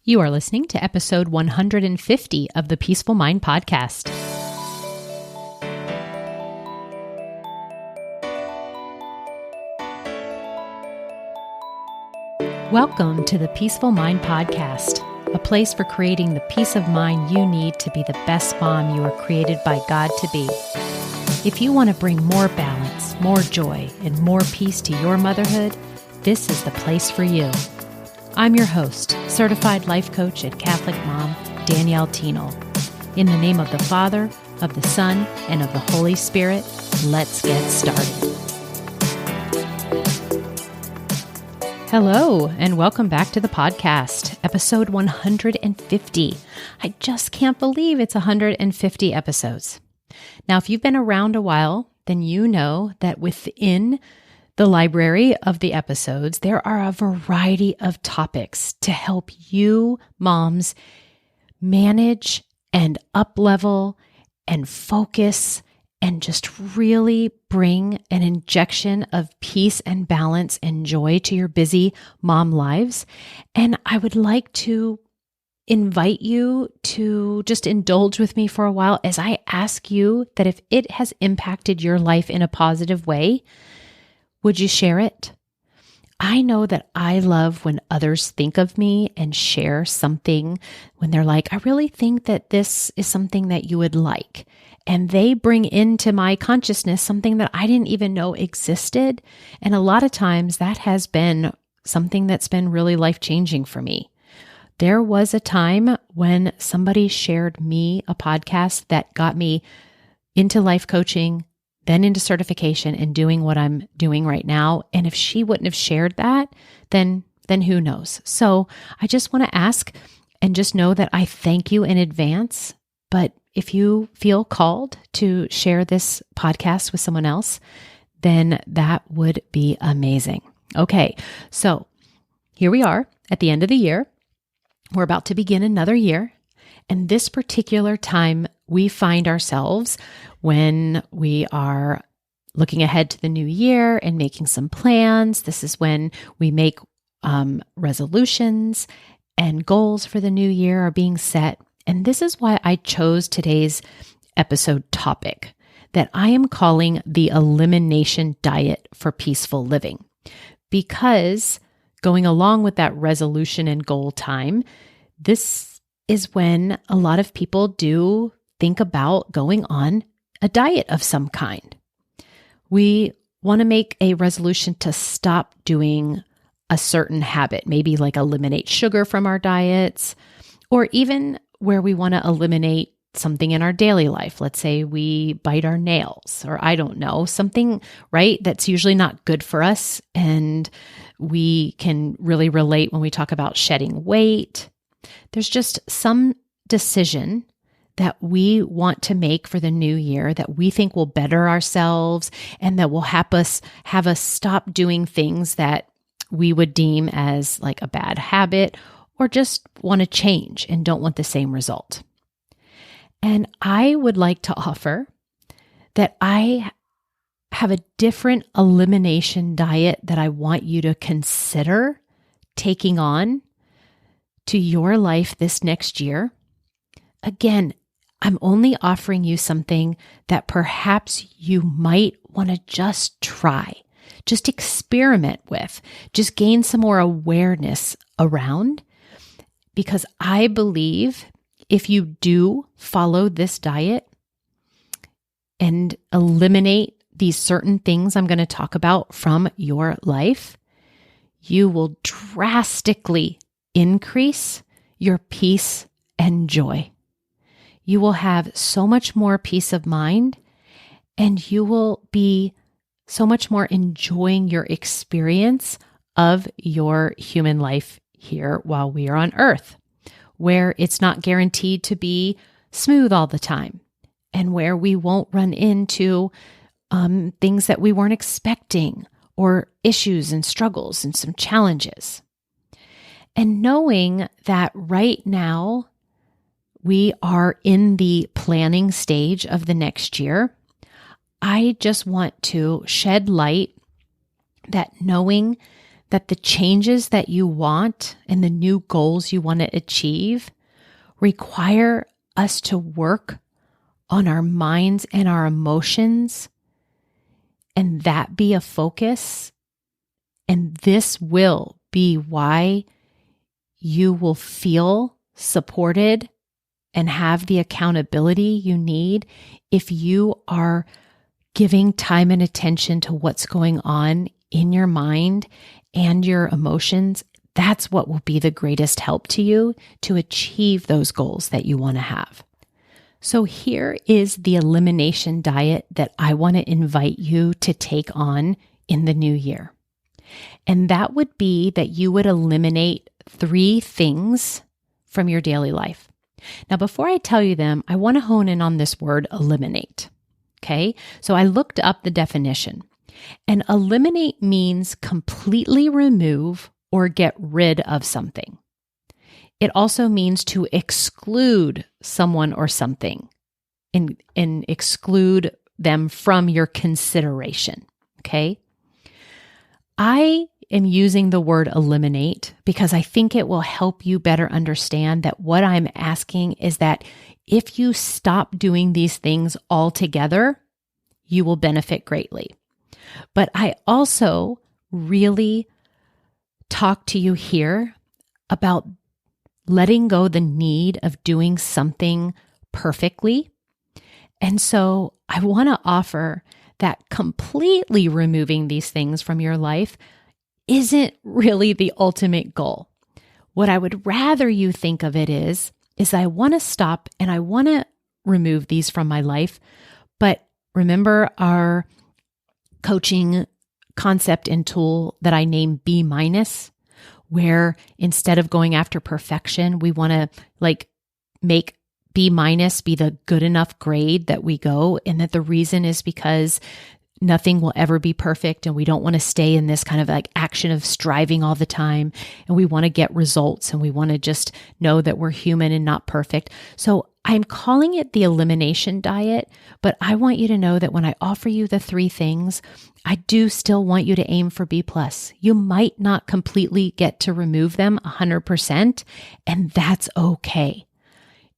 You are listening to episode 150 of the Peaceful Mind Podcast. Welcome to the Peaceful Mind Podcast, a place for creating the peace of mind you need to be the best mom you are created by God to be. If you want to bring more balance, more joy, and more peace to your motherhood, this is the place for you. I'm your host, certified life coach and Catholic mom, Danielle Tienel. In the name of the Father, of the Son, and of the Holy Spirit, let's get started. Hello, and welcome back to the podcast, episode 150. I just can't believe it's 150 episodes. Now, if you've been around a while, then you know that within the library of the episodes, there are a variety of topics to help you moms manage and up-level and focus and just really bring an injection of peace and balance and joy to your busy mom lives. And I would like to invite you to just indulge with me for a while as I ask you that if it has impacted your life in a positive way, would you share it? I know that I love when others think of me and share something when they're like, I really think that this is something that you would like. And they bring into my consciousness something that I didn't even know existed. And a lot of times that has been something that's been really life-changing for me. There was a time when somebody shared me a podcast that got me into life coaching, then into certification and doing what I'm doing right now. And if she wouldn't have shared that, then who knows? So I just want to ask and just know that I thank you in advance. But if you feel called to share this podcast with someone else, then that would be amazing. Okay, so here we are at the end of the year. We're about to begin another year. And this particular time, we find ourselves when we are looking ahead to the new year and making some plans. This is when we make resolutions and goals for the new year are being set. And this is why I chose today's episode topic that I am calling the Elimination Diet for Peaceful Living. Because going along with that resolution and goal time, this is when a lot of people do think about going on a diet of some kind. We want to make a resolution to stop doing a certain habit, maybe like eliminate sugar from our diets, or even where we want to eliminate something in our daily life. Let's say we bite our nails, or I don't know, something, right, that's usually not good for us. And we can really relate when we talk about shedding weight. There's just some decision that we want to make for the new year that we think will better ourselves and that will have us stop doing things that we would deem as like a bad habit or just want to change and don't want the same result. And I would like to offer that I have a different elimination diet that I want you to consider taking on to your life this next year. Again, I'm only offering you something that perhaps you might want to just try, just experiment with, just gain some more awareness around. Because I believe if you do follow this diet and eliminate these certain things I'm going to talk about from your life, you will drastically increase your peace and joy. You will have so much more peace of mind, and you will be so much more enjoying your experience of your human life here while we are on earth, where it's not guaranteed to be smooth all the time, and where we won't run into things that we weren't expecting, or issues and struggles and some challenges. And knowing that right now we are in the planning stage of the next year, I just want to shed light that knowing that the changes that you want and the new goals you want to achieve require us to work on our minds and our emotions, and that be a focus. And this will be why you will feel supported and have the accountability you need if you are giving time and attention to what's going on in your mind and your emotions. That's what will be the greatest help to you to achieve those goals that you want to have. So here is the elimination diet that I want to invite you to take on in the new year. And that would be that you would eliminate 3 things from your daily life. Now, before I tell you them, I want to hone in on this word eliminate. Okay, so I looked up the definition, and eliminate means completely remove or get rid of something. It also means to exclude someone or something and exclude them from your consideration. Okay, I am using the word eliminate because I think it will help you better understand that what I'm asking is that if you stop doing these things altogether, you will benefit greatly. But I also really talk to you here about letting go the need of doing something perfectly. And so I want to offer that completely removing these things from your life isn't really the ultimate goal. What I would rather you think of it is I want to stop and I want to remove these from my life. But remember our coaching concept and tool that I named B-, where instead of going after perfection, we want to make B- be the good enough grade that we go. And that the reason is because nothing will ever be perfect. And we don't want to stay in this kind of action of striving all the time. And we want to get results and we want to just know that we're human and not perfect. So I'm calling it the elimination diet, but I want you to know that when I offer you the 3 things, I do still want you to aim for B+. You might not completely get to remove them 100%, and that's okay.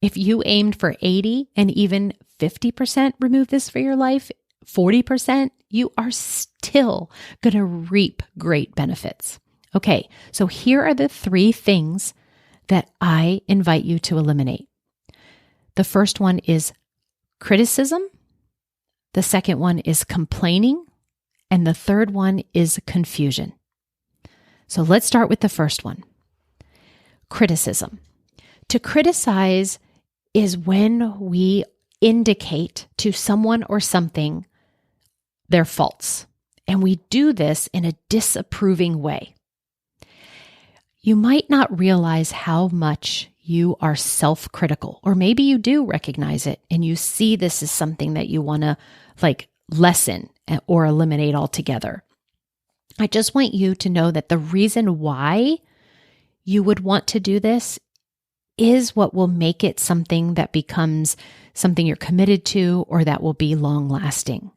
If you aimed for 80 and even 50% remove this for your life, 40%, you are still going to reap great benefits. Okay, so here are the 3 things that I invite you to eliminate. The first one is criticism. The second one is complaining. And the third one is confusion. So let's start with the first one. Criticism. To criticize is when we indicate to someone or something their faults. And we do this in a disapproving way. You might not realize how much you are self-critical, or maybe you do recognize it and you see this as something that you want to lessen or eliminate altogether. I just want you to know that the reason why you would want to do this is what will make it something that becomes something you're committed to or that will be long lasting,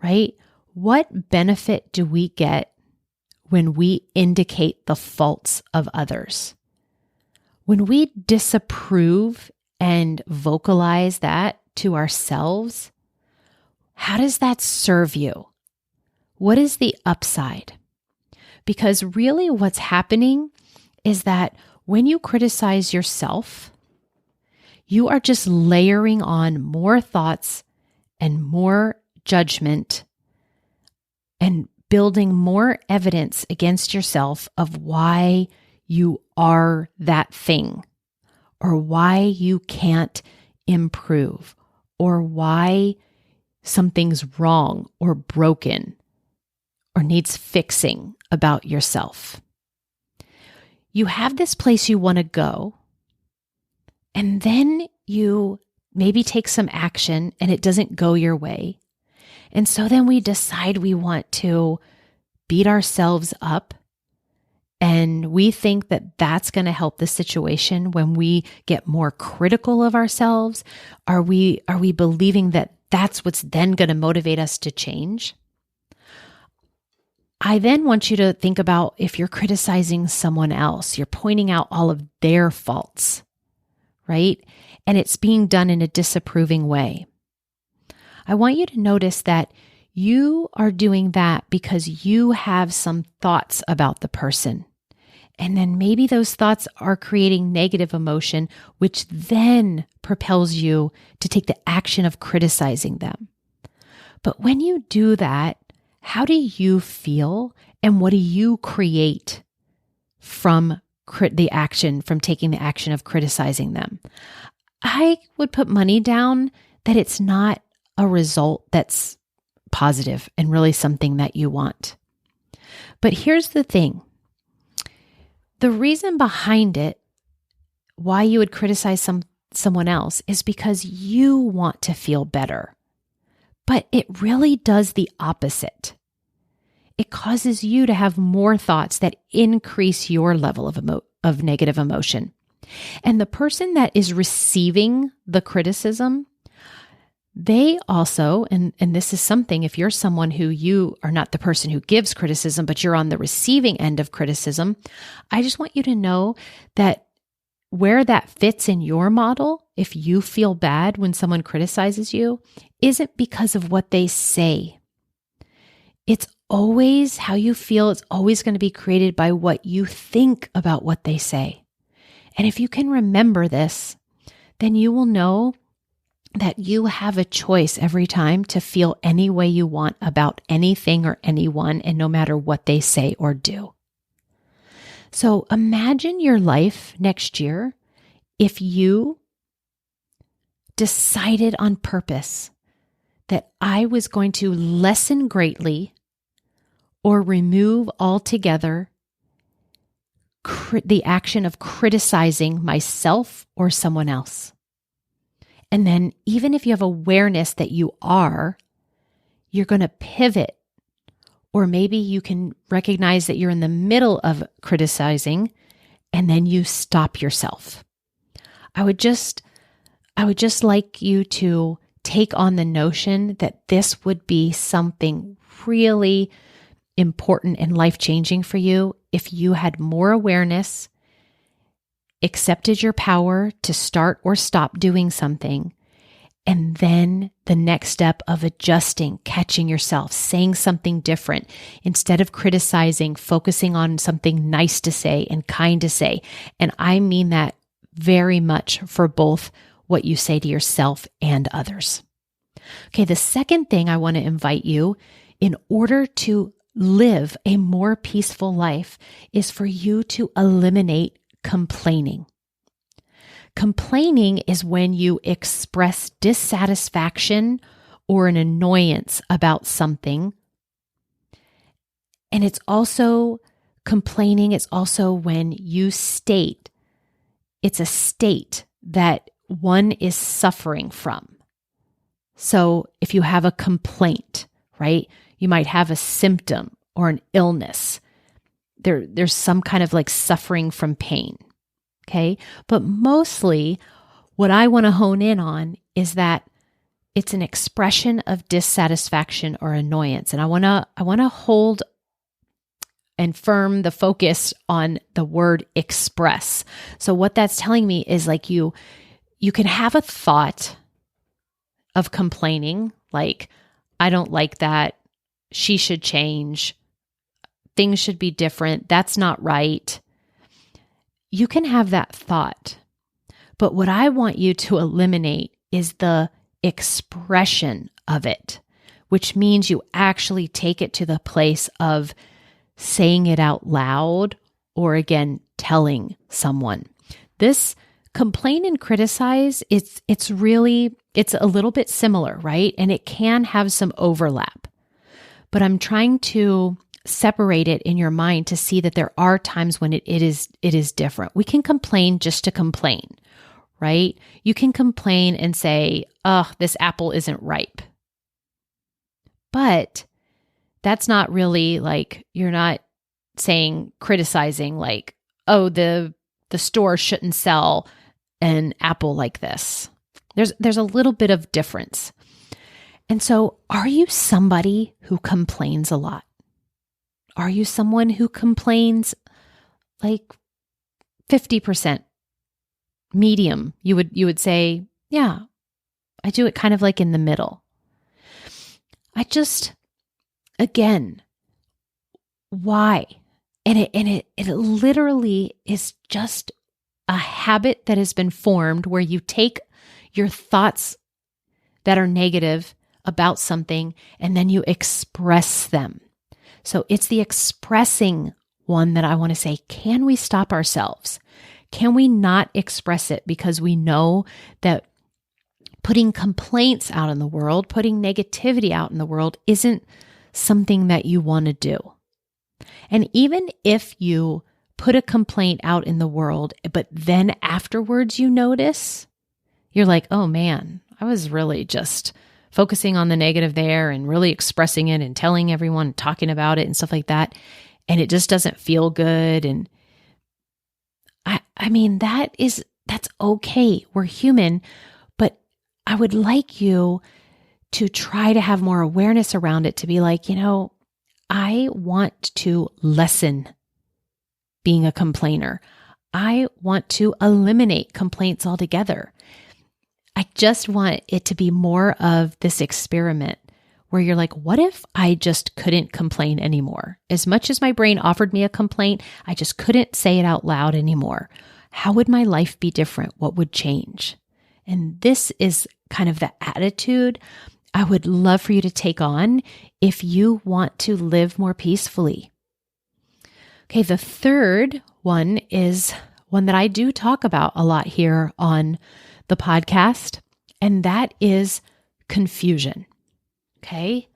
right? What benefit do we get when we indicate the faults of others? When we disapprove and vocalize that to ourselves, how does that serve you? What is the upside? Because really what's happening is that when you criticize yourself, you are just layering on more thoughts and more judgment and building more evidence against yourself of why you are that thing, or why you can't improve, or why something's wrong or broken or needs fixing about yourself. You have this place you want to go, and then you maybe take some action and it doesn't go your way. And so then we decide we want to beat ourselves up, and we think that that's going to help the situation when we get more critical of ourselves. Are we believing that that's what's then going to motivate us to change? I then want you to think about if you're criticizing someone else, you're pointing out all of their faults, right? And it's being done in a disapproving way. I want you to notice that you are doing that because you have some thoughts about the person. And then maybe those thoughts are creating negative emotion, which then propels you to take the action of criticizing them. But when you do that, how do you feel and what do you create from taking the action of criticizing them? I would put money down that it's not a result that's positive and really something that you want. But here's the thing. The reason behind it, why you would criticize someone else, is because you want to feel better. But it really does the opposite. It causes you to have more thoughts that increase your level of negative emotion. And the person that is receiving the criticism, they also, and this is something, if you're someone who you are not the person who gives criticism, but you're on the receiving end of criticism, I just want you to know that where that fits in your model, if you feel bad when someone criticizes you, isn't because of what they say. It's always how you feel. It's always going to be created by what you think about what they say. And if you can remember this, then you will know that you have a choice every time to feel any way you want about anything or anyone, and no matter what they say or do. So imagine your life next year if you decided on purpose that I was going to lessen greatly or remove altogether the action of criticizing myself or someone else. And then even if you have awareness that you are, you're going to pivot. Or maybe you can recognize that you're in the middle of criticizing and then you stop yourself. I would just like you to take on the notion that this would be something really important and life-changing for you if you had more awareness, accepted your power to start or stop doing something, and then the next step of adjusting, catching yourself, saying something different. Instead of criticizing, focusing on something nice to say and kind to say. And I mean that very much for both what you say to yourself and others. Okay, the second thing I want to invite you, in order to live a more peaceful life, is for you to eliminate complaining. Complaining is when you express dissatisfaction or an annoyance about something. And complaining is also when you state, it's a state that one is suffering from. So if you have a complaint, right, you might have a symptom or an illness. There's some kind of like suffering from pain. Okay. But mostly what I want to hone in on is that it's an expression of dissatisfaction or annoyance. And I want to hold and firm the focus on the word express. So what that's telling me is like you can have a thought of complaining, like, I don't like that. She should change. Things should be different. That's not right. You can have that thought, but what I want you to eliminate is the expression of it, which means you actually take it to the place of saying it out loud or, again, telling someone. This complain and criticize, it's a little bit similar, right? And it can have some overlap, but I'm trying to separate it in your mind to see that there are times when it is different. We can complain just to complain, right? You can complain and say, "Oh, this apple isn't ripe." But that's not really like, you're not criticizing like, "Oh, the store shouldn't sell an apple like this." There's a little bit of difference. And so, are you somebody who complains a lot? Are you someone who complains like 50%? Medium, you would say, yeah, I do it kind of like in the middle. Again, why? And it literally is just a habit that has been formed where you take your thoughts that are negative about something and then you express them. So it's the expressing one that I want to say, can we stop ourselves? Can we not express it because we know that putting complaints out in the world, putting negativity out in the world isn't something that you want to do? And even if you put a complaint out in the world, but then afterwards you notice, you're like, oh man, I was really just focusing on the negative there and really expressing it and telling everyone, talking about it and stuff like that. And it just doesn't feel good. And I mean, that's okay. We're human, but I would like you to try to have more awareness around it, to be like, I want to lessen being a complainer. I want to eliminate complaints altogether. I just want it to be more of this experiment where you're like, what if I just couldn't complain anymore? As much as my brain offered me a complaint, I just couldn't say it out loud anymore. How would my life be different? What would change? And this is kind of the attitude I would love for you to take on if you want to live more peacefully. Okay, the third one is one that I do talk about a lot here on the podcast, and that is confusion. Okay?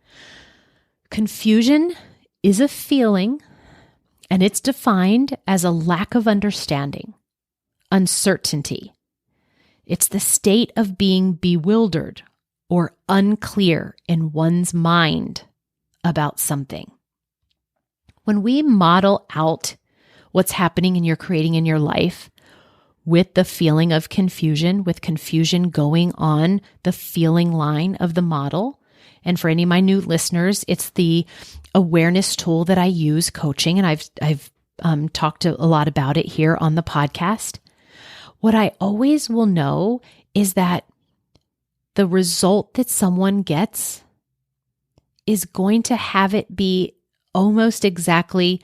Confusion is a feeling, and it's defined as a lack of understanding, uncertainty. It's the state of being bewildered or unclear in one's mind about something. When we model out what's happening and you're creating in your life with the feeling of confusion, with confusion going on the feeling line of the model, and for any of my new listeners, it's the awareness tool that I use coaching, and I've talked a lot about it here on the podcast. What I always will know is that the result that someone gets is going to have it be almost exactly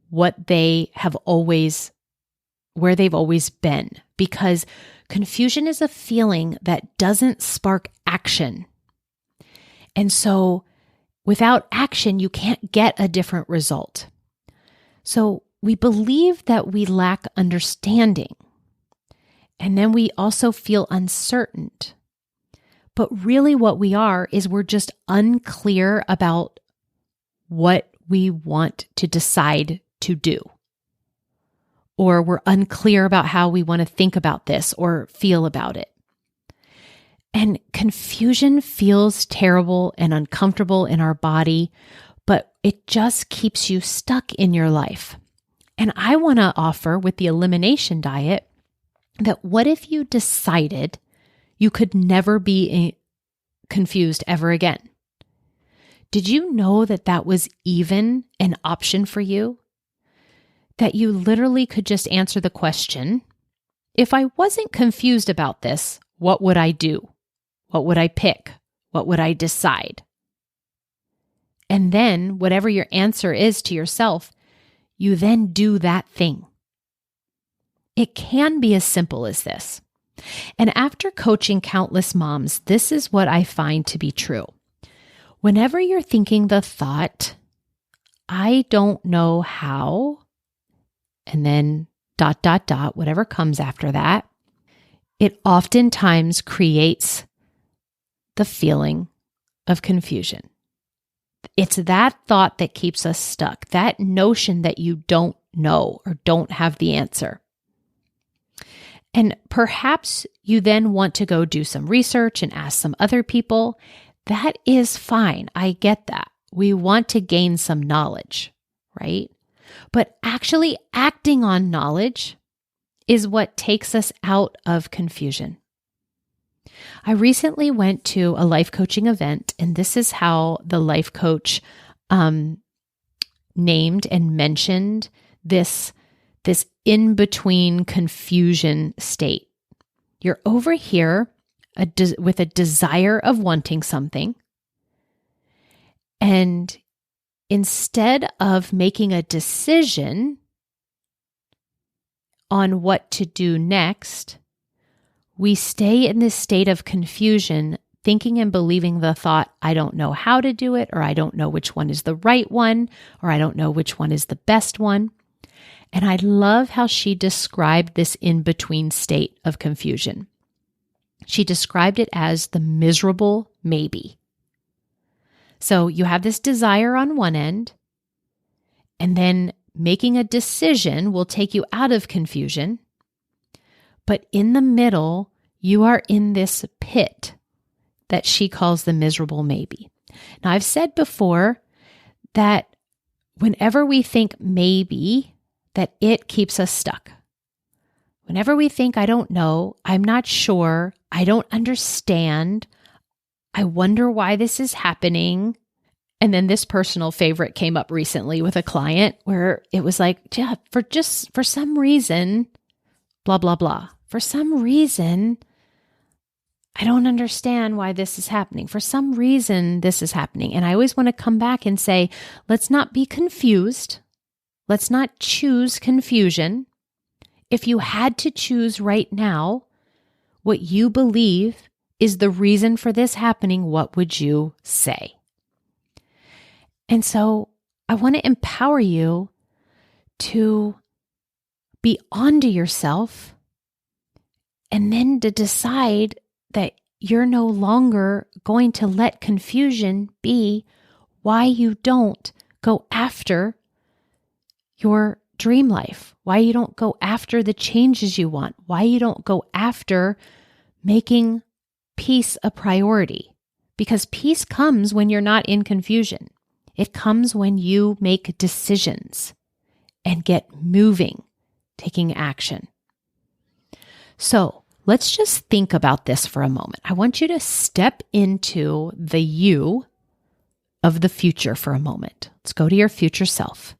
what they have always, where they've always been, because confusion is a feeling that doesn't spark action. And so without action, you can't get a different result. So we believe that we lack understanding. And then we also feel uncertain. But really what we are is we're just unclear about what we want to decide to do. Or we're unclear about how we want to think about this or feel about it. And confusion feels terrible and uncomfortable in our body, but it just keeps you stuck in your life. And I want to offer with the elimination diet that what if you decided you could never be confused ever again? Did you know that that was even an option for you? That you literally could just answer the question, if I wasn't confused about this, what would I do? What would I pick? What would I decide? And then whatever your answer is to yourself, you then do that thing. It can be as simple as this. And after coaching countless moms, this is what I find to be true. Whenever you're thinking the thought, I don't know how, and then ... whatever comes after that, it oftentimes creates the feeling of confusion. It's that thought that keeps us stuck, that notion that you don't know or don't have the answer. And perhaps you then want to go do some research and ask some other people. That is fine. I get that. We want to gain some knowledge, right? But actually acting on knowledge is what takes us out of confusion. I recently went to a life coaching event, and this is how the life coach named and mentioned this in-between confusion state. You're over here with a desire of wanting something. And instead of making a decision on what to do next, we stay in this state of confusion, thinking and believing the thought, I don't know how to do it, or I don't know which one is the right one, or I don't know which one is the best one. And I love how she described this in-between state of confusion. She described it as the miserable maybe. So you have this desire on one end, and then making a decision will take you out of confusion. But in the middle, you are in this pit that she calls the miserable maybe. Now, I've said before that whenever we think maybe, that it keeps us stuck. Whenever we think, I don't know, I'm not sure, I don't understand, I wonder why this is happening. And then this personal favorite came up recently with a client where it was like, yeah, for some reason, blah, blah, blah. For some reason, I don't understand why this is happening. For some reason, this is happening. And I always want to come back and say, let's not be confused. Let's not choose confusion. If you had to choose right now what you believe is the reason for this happening, what would you say? And so I want to empower you to be onto yourself and then to decide that you're no longer going to let confusion be why you don't go after your dream life, why you don't go after the changes you want, why you don't go after making peace a priority. Because peace comes when you're not in confusion. It comes when you make decisions and get moving, taking action. So let's just think about this for a moment. I want you to step into the you of the future for a moment. Let's go to your future self.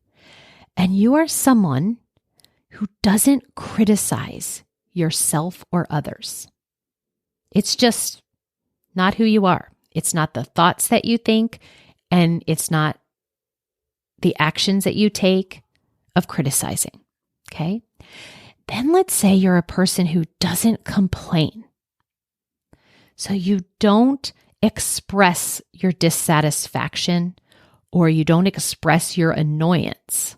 And you are someone who doesn't criticize yourself or others. It's just not who you are. It's not the thoughts that you think, and it's not the actions that you take of criticizing. Okay? Then let's say you're a person who doesn't complain. So you don't express your dissatisfaction or you don't express your annoyance.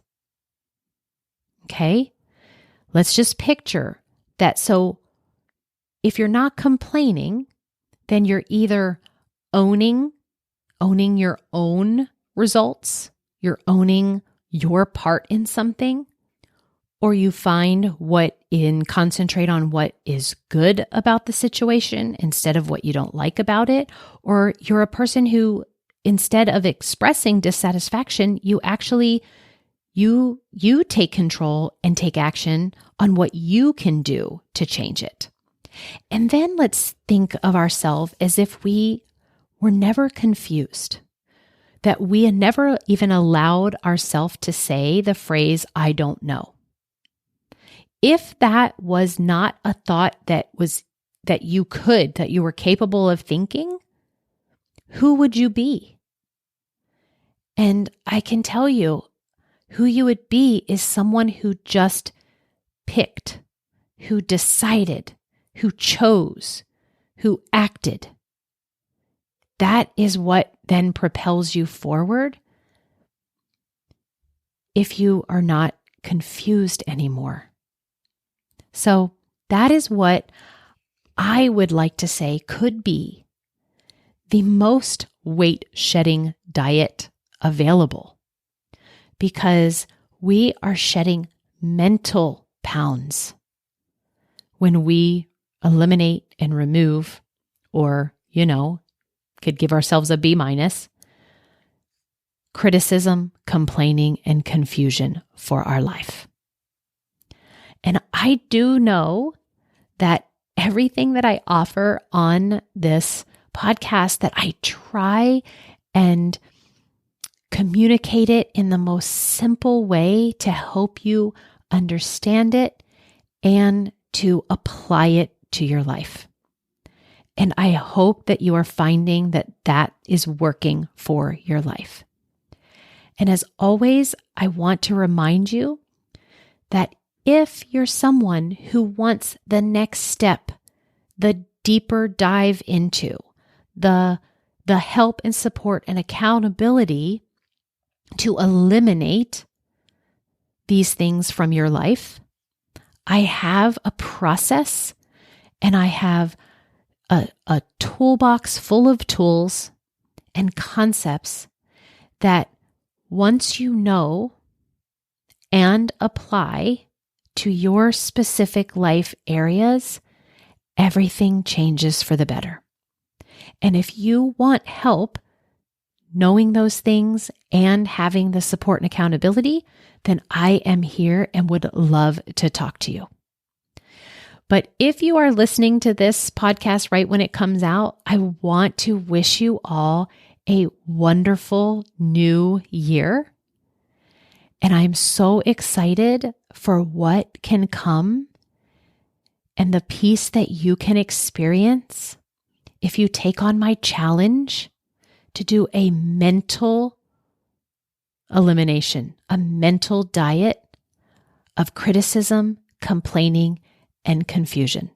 Okay? Let's just picture that. So if you're not complaining, then you're either owning your own results, you're owning your part in something, or you concentrate on what is good about the situation instead of what you don't like about it, or you're a person who, instead of expressing dissatisfaction, you actually you take control and take action on what you can do to change it. And then let's think of ourselves as if we were never confused, that we had never even allowed ourselves to say the phrase, I don't know. If that was not a thought that you were capable of thinking, who would you be? And I can tell you, who you would be is someone who just picked, who decided, who chose, who acted. That is what then propels you forward if you are not confused anymore. So that is what I would like to say could be the most weight-shedding diet available, because we are shedding mental pounds when we eliminate and remove, or, could give ourselves a B-, criticism, complaining, and confusion for our life. And I do know that everything that I offer on this podcast, that I try and communicate it in the most simple way to help you understand it and to apply it to your life. And I hope that you are finding that that is working for your life. And as always, I want to remind you that if you're someone who wants the next step, the deeper dive into, the help and support and accountability to eliminate these things from your life, I have a process and I have a toolbox full of tools and concepts that once you know and apply to your specific life areas, everything changes for the better. And if you want help knowing those things and having the support and accountability, then I am here and would love to talk to you. But if you are listening to this podcast right when it comes out, I want to wish you all a wonderful new year. And I'm so excited for what can come and the peace that you can experience if you take on my challenge to do a mental elimination, a mental diet of criticism, complaining, and confusion.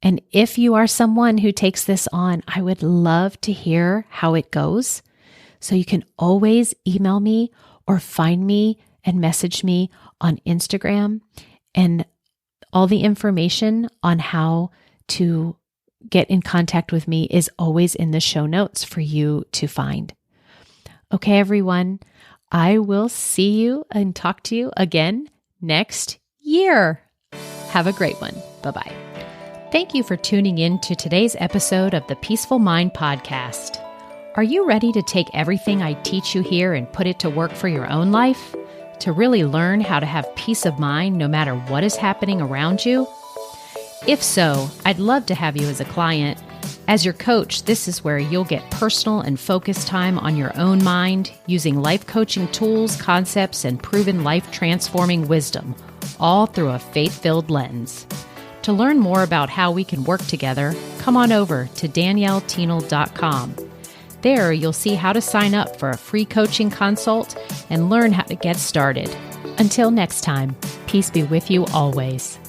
And if you are someone who takes this on, I would love to hear how it goes. So you can always email me or find me and message me on Instagram. And all the information on how to get in contact with me is always in the show notes for you to find. Okay, everyone, I will see you and talk to you again next year. Have a great one. Bye-bye. Thank you for tuning in to today's episode of the Peaceful Mind Podcast. Are you ready to take everything I teach you here and put it to work for your own life? To really learn how to have peace of mind no matter what is happening around you? If so, I'd love to have you as a client. As your coach, this is where you'll get personal and focused time on your own mind using life coaching tools, concepts, and proven life-transforming wisdom, all through a faith-filled lens. To learn more about how we can work together, come on over to danielleteenel.com. There, you'll see how to sign up for a free coaching consult and learn how to get started. Until next time, peace be with you always.